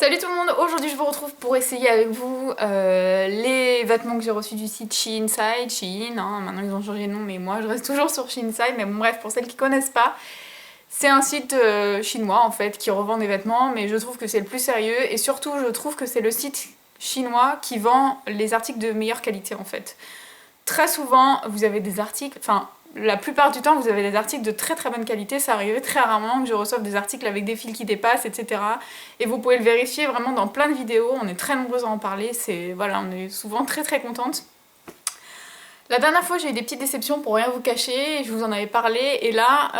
Salut tout le monde, aujourd'hui je vous retrouve pour essayer avec vous les vêtements que j'ai reçus du site Shein-Side, Shein, hein, maintenant ils ont changé de nom mais moi je reste toujours sur Shein-Side, mais bon bref, pour celles qui connaissent pas, c'est un site chinois en fait qui revend des vêtements, mais je trouve que c'est le plus sérieux et surtout je trouve que c'est le site chinois qui vend les articles de meilleure qualité en fait. Très souvent vous avez des articles, enfin la plupart du temps vous avez des articles de très très bonne qualité, ça arrive très rarement que je reçoive des articles avec des fils qui dépassent, etc. Et vous pouvez le vérifier vraiment dans plein de vidéos, on est très nombreuses à en parler, voilà, on est souvent très très contentes. La dernière fois j'ai eu des petites déceptions pour rien vous cacher, je vous en avais parlé, et là,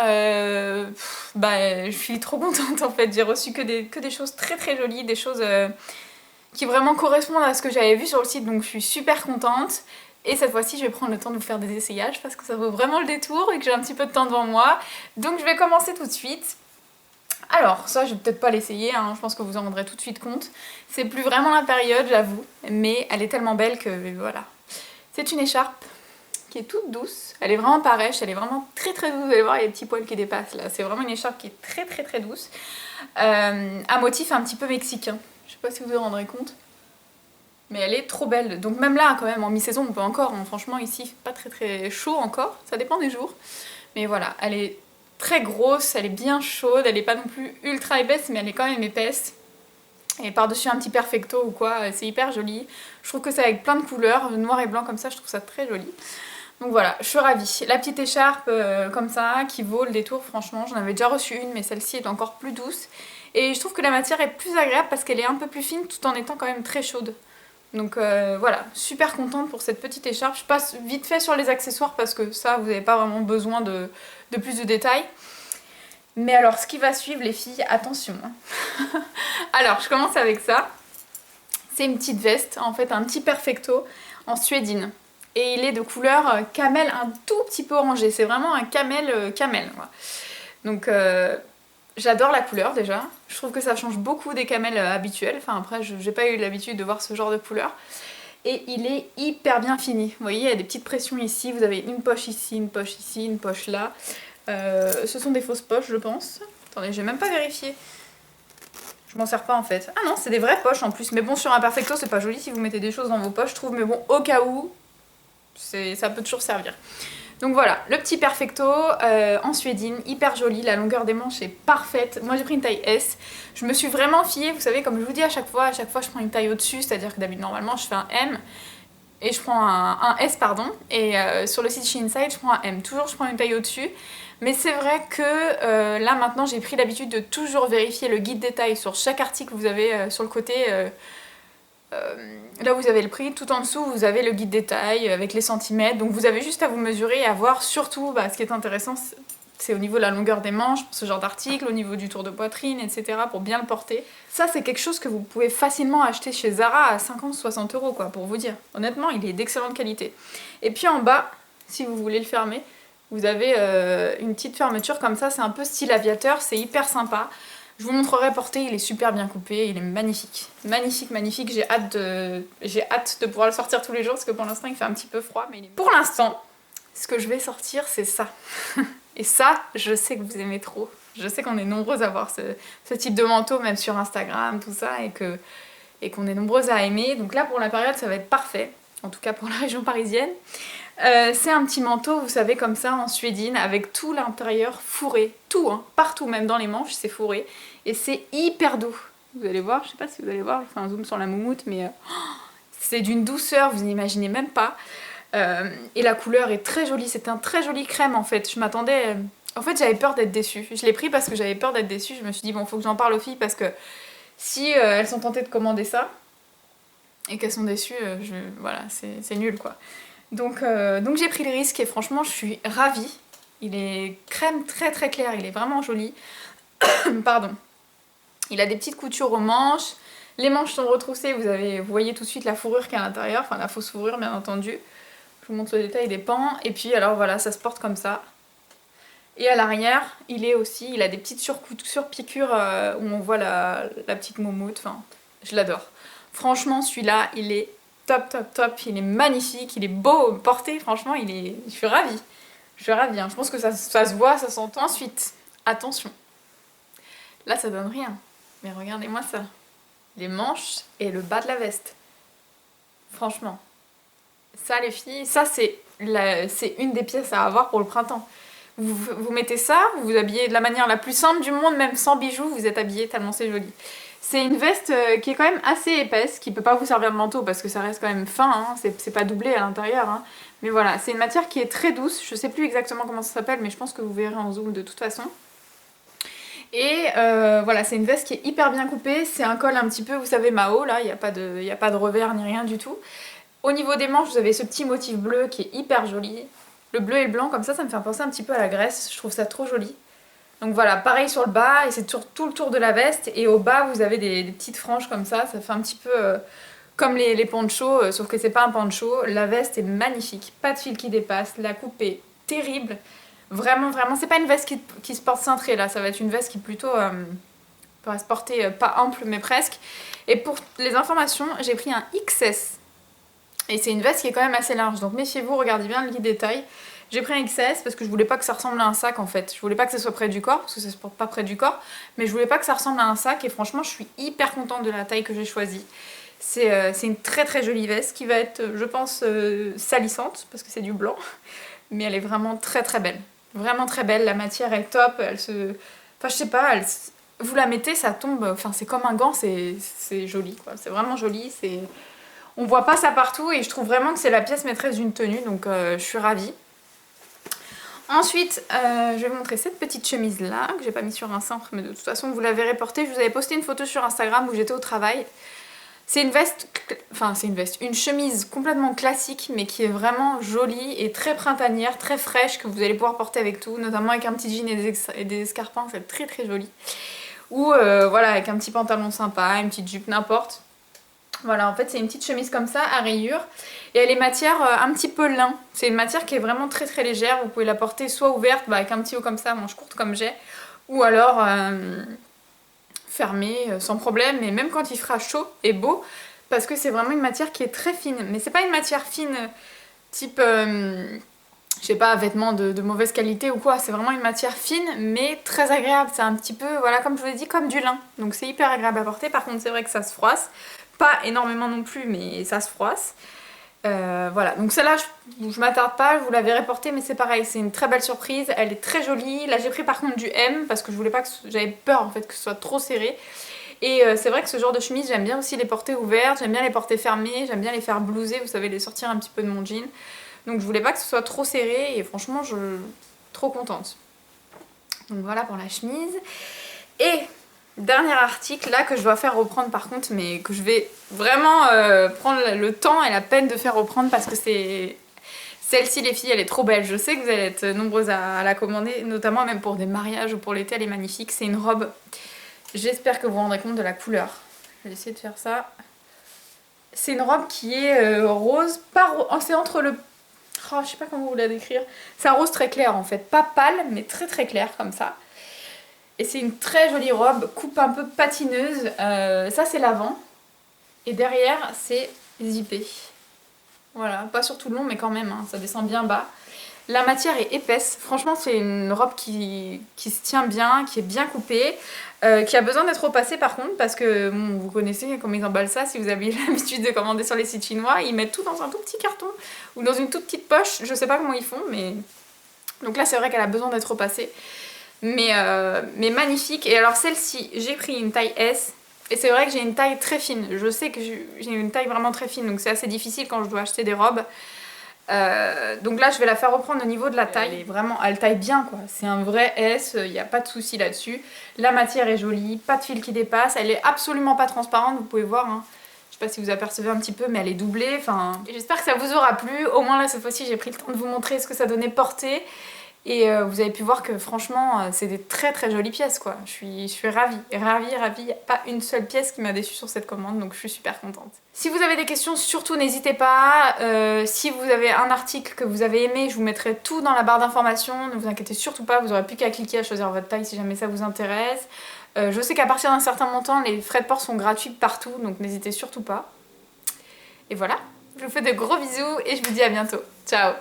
je suis trop contente en fait, j'ai reçu que des choses très très jolies, des choses qui vraiment correspondent à ce que j'avais vu sur le site, donc je suis super contente. Et cette fois-ci, je vais prendre le temps de vous faire des essayages parce que ça vaut vraiment le détour et que j'ai un petit peu de temps devant moi. Donc je vais commencer tout de suite. Alors, ça, je vais peut-être pas l'essayer, hein, je pense que vous en rendrez tout de suite compte. C'est plus vraiment la période, j'avoue, mais elle est tellement belle que voilà. C'est une écharpe qui est toute douce, elle est vraiment pas rêche, elle est vraiment très très douce, vous allez voir, il y a les petits poils qui dépassent là. C'est vraiment une écharpe qui est très très très douce, à motif un petit peu mexicain. Je sais pas si vous vous en rendrez compte. Mais elle est trop belle, donc même là quand même en mi-saison on peut encore, hein. Franchement ici pas très très chaud encore, ça dépend des jours. Mais voilà, elle est très grosse, elle est bien chaude, elle est pas non plus ultra épaisse mais elle est quand même épaisse. Et par-dessus un petit perfecto ou quoi, c'est hyper joli. Je trouve que c'est avec plein de couleurs, noir et blanc comme ça, je trouve ça très joli. Donc voilà, je suis ravie. La petite écharpe comme ça, qui vaut le détour franchement, j'en avais déjà reçu une mais celle-ci est encore plus douce. Et je trouve que la matière est plus agréable parce qu'elle est un peu plus fine tout en étant quand même très chaude. Donc voilà, super contente pour cette petite écharpe. Je passe vite fait sur les accessoires parce que ça, vous n'avez pas vraiment besoin de plus de détails. Mais alors, ce qui va suivre, les filles, attention. Alors, je commence avec ça. C'est une petite veste, en fait, un petit perfecto en suédine. Et il est de couleur camel, un tout petit peu orangé. C'est vraiment un camel. Voilà. Donc, j'adore la couleur déjà. Je trouve que ça change beaucoup des camels habituels. Enfin, après, j'ai pas eu l'habitude de voir ce genre de couleur. Et il est hyper bien fini. Vous voyez, il y a des petites pressions ici. Vous avez une poche ici, une poche ici, une poche là. Ce sont des fausses poches, je pense. Attendez, j'ai même pas vérifié. Je m'en sers pas en fait. Ah non, c'est des vraies poches en plus. Mais bon, sur un perfecto, c'est pas joli si vous mettez des choses dans vos poches, je trouve. Mais bon, au cas où, ça peut toujours servir. Donc voilà, le petit perfecto en suédine, hyper joli, la longueur des manches est parfaite. Moi j'ai pris une taille S. Je me suis vraiment fiée, vous savez, comme je vous dis à chaque fois je prends une taille au-dessus, c'est-à-dire que d'habitude normalement je fais un M et je prends un S pardon, et sur le site Shein-Side je prends un M. Toujours je prends une taille au-dessus. Mais c'est vrai que là maintenant j'ai pris l'habitude de toujours vérifier le guide détail sur chaque article que vous avez sur le côté. Là vous avez le prix, tout en dessous vous avez le guide détail avec les centimètres, donc vous avez juste à vous mesurer et à voir surtout, ce qui est intéressant c'est au niveau de la longueur des manches pour ce genre d'article, au niveau du tour de poitrine, etc. pour bien le porter. Ça c'est quelque chose que vous pouvez facilement acheter chez Zara à 50-60 € quoi, pour vous dire. Honnêtement il est d'excellente qualité. Et puis en bas, si vous voulez le fermer, vous avez une petite fermeture comme ça, c'est un peu style aviateur, c'est hyper sympa. Je vous montrerai porté, il est super bien coupé, il est magnifique. Magnifique, magnifique, j'ai hâte de pouvoir le sortir tous les jours parce que pour l'instant il fait un petit peu froid. Mais pour l'instant, ce que je vais sortir c'est ça. Et ça, je sais que vous aimez trop. Je sais qu'on est nombreuses à voir ce type de manteau, même sur Instagram, tout ça, et qu'on est nombreuses à aimer. Donc là pour la période ça va être parfait, en tout cas pour la région parisienne. C'est un petit manteau, vous savez, comme ça, en suédine, avec tout l'intérieur fourré. Tout, hein, partout, même dans les manches, c'est fourré. Et c'est hyper doux. Vous allez voir, je sais pas si vous allez voir, je fais un zoom sur la moumoute, mais c'est d'une douceur, vous n'imaginez même pas. Et la couleur est très jolie, c'est un très joli crème en fait. Je m'attendais... En fait, j'avais peur d'être déçue. Je l'ai pris parce que j'avais peur d'être déçue. Je me suis dit, bon, faut que j'en parle aux filles parce que si elles sont tentées de commander ça et qu'elles sont déçues, voilà, c'est nul quoi. Donc j'ai pris le risque et franchement je suis ravie. Il est crème très très clair, il est vraiment joli. Pardon. Il a des petites coutures aux manches. Les manches sont retroussées, vous voyez tout de suite la fourrure qui est à l'intérieur, enfin la fausse fourrure bien entendu. Je vous montre le détail des pans. Et puis alors voilà, ça se porte comme ça. Et à l'arrière, il a des petites surpiqûres où on voit la petite moumoute. Enfin, je l'adore. Franchement, celui-là, il est top, top, top. Il est magnifique, il est beau porté. Franchement, je suis ravie. Je suis ravie. Hein. Je pense que ça se voit, ça s'entend. Ensuite, attention. Là, ça donne rien. Mais regardez-moi ça. les manches et le bas de la veste. Franchement. Ça les filles, ça c'est une des pièces à avoir pour le printemps. Vous mettez ça, vous vous habillez de la manière la plus simple du monde, même sans bijoux, vous êtes habillé tellement c'est joli. C'est une veste qui est quand même assez épaisse, qui peut pas vous servir de manteau parce que ça reste quand même fin, hein, c'est pas doublé à l'intérieur. Hein. Mais voilà, c'est une matière qui est très douce, je sais plus exactement comment ça s'appelle, mais je pense que vous verrez en zoom de toute façon. Et voilà, c'est une veste qui est hyper bien coupée, c'est un col un petit peu, vous savez, Mao, là, il n'y a pas de revers ni rien du tout. Au niveau des manches, vous avez ce petit motif bleu qui est hyper joli. Le bleu et le blanc, comme ça me fait penser un petit peu à la Grèce, je trouve ça trop joli. Donc voilà, pareil sur le bas, et c'est tout le tour de la veste, et au bas, vous avez des petites franges comme ça fait un petit peu comme les ponchos, sauf que c'est pas un poncho. La veste est magnifique, pas de fil qui dépasse, la coupe est terrible. Vraiment, vraiment, c'est pas une veste qui se porte cintrée là, ça va être une veste qui plutôt pourrait se porter pas ample mais presque. Et pour les informations, j'ai pris un XS. Et c'est une veste qui est quand même assez large, donc méfiez-vous, regardez bien le guide détail. J'ai pris un XS parce que je voulais pas que ça ressemble à un sac en fait. Je voulais pas que ça soit près du corps, parce que ça se porte pas près du corps, mais je voulais pas que ça ressemble à un sac et franchement je suis hyper contente de la taille que j'ai choisie. C'est une très très jolie veste qui va être, je pense, salissante, parce que c'est du blanc, mais elle est vraiment très très belle. Vraiment très belle, la matière est top, elle se... Enfin je sais pas, vous la mettez, ça tombe, enfin c'est comme un gant, c'est joli quoi, c'est vraiment joli, c'est... On voit pas ça partout et je trouve vraiment que c'est la pièce maîtresse d'une tenue, donc je suis ravie. Ensuite, je vais vous montrer cette petite chemise là, que j'ai pas mis sur un cintre, mais de toute façon vous la verrez porter. Je vous avais posté une photo sur Instagram où j'étais au travail. C'est une veste, une chemise complètement classique, mais qui est vraiment jolie et très printanière, très fraîche, que vous allez pouvoir porter avec tout, notamment avec un petit jean et des escarpins, c'est très très joli. Ou voilà, avec un petit pantalon sympa, une petite jupe, n'importe. Voilà, en fait c'est une petite chemise comme ça, à rayures. Et elle est matière un petit peu lin. C'est une matière qui est vraiment très très légère. Vous pouvez la porter soit ouverte, avec un petit haut comme ça, manche courte comme j'ai, ou alors fermée, sans problème. Et même quand il fera chaud et beau, parce que c'est vraiment une matière qui est très fine. Mais c'est pas une matière fine type, je sais pas, vêtements de mauvaise qualité ou quoi. C'est vraiment une matière fine, mais très agréable. C'est un petit peu, voilà, comme je vous l'ai dit, comme du lin. Donc c'est hyper agréable à porter. Par contre, c'est vrai que ça se froisse. Pas énormément non plus, mais ça se froisse. Voilà, donc celle-là, je m'attarde pas, je vous la verrai porter, mais c'est pareil, c'est une très belle surprise, elle est très jolie. Là j'ai pris par contre du M, parce que je voulais pas que j'avais peur en fait que ce soit trop serré. Et c'est vrai que ce genre de chemise, j'aime bien aussi les porter ouvertes, j'aime bien les porter fermées, j'aime bien les faire blouser, vous savez, les sortir un petit peu de mon jean. Donc je voulais pas que ce soit trop serré, et franchement, je suis trop contente. Donc voilà pour la chemise. Et... dernier article là que je dois faire reprendre par contre, mais que je vais vraiment prendre le temps et la peine de faire reprendre parce que c'est... Celle-ci les filles, elle est trop belle. Je sais que vous allez être nombreuses à la commander, notamment même pour des mariages ou pour l'été, elle est magnifique. C'est une robe, j'espère que vous vous rendrez compte de la couleur. Je vais essayer de faire ça. C'est une robe qui est rose, pas rose, oh, c'est entre le... oh, je sais pas comment vous la décrire. C'est un rose très clair en fait, pas pâle mais très très clair comme ça. Et c'est une très jolie robe, coupe un peu patineuse. Ça c'est l'avant. Et derrière c'est zippé. Voilà, pas sur tout le long mais quand même, hein, ça descend bien bas. La matière est épaisse. Franchement c'est une robe qui se tient bien, qui est bien coupée. Qui a besoin d'être repassée par contre parce que bon, vous connaissez comment ils emballent ça. Si vous avez l'habitude de commander sur les sites chinois, ils mettent tout dans un tout petit carton ou dans une toute petite poche. Je sais pas comment ils font mais... Donc là c'est vrai qu'elle a besoin d'être repassée. Mais magnifique. Et alors celle-ci, j'ai pris une taille S. Et c'est vrai que j'ai une taille très fine. Je sais que j'ai une taille vraiment très fine. Donc c'est assez difficile quand je dois acheter des robes. Donc là je vais la faire reprendre au niveau de la taille. Elle taille bien quoi. C'est un vrai S. Il n'y a pas de souci là-dessus. La matière est jolie. Pas de fil qui dépasse. Elle est absolument pas transparente. Vous pouvez voir. Hein. Je sais pas si vous apercevez un petit peu mais elle est doublée. Enfin, j'espère que ça vous aura plu. Au moins là cette fois-ci j'ai pris le temps de vous montrer ce que ça donnait porter. Et vous avez pu voir que franchement c'est des très très jolies pièces quoi. Je suis ravie, ravie. Il n'y a pas une seule pièce qui m'a déçue sur cette commande donc je suis super contente. Si vous avez des questions surtout n'hésitez pas. Si vous avez un article que vous avez aimé, je vous mettrai tout dans la barre d'informations. Ne vous inquiétez surtout pas, vous n'aurez plus qu'à cliquer à choisir votre taille si jamais ça vous intéresse. Je sais qu'à partir d'un certain montant les frais de port sont gratuits partout donc n'hésitez surtout pas. Et voilà, je vous fais de gros bisous et je vous dis à bientôt. Ciao.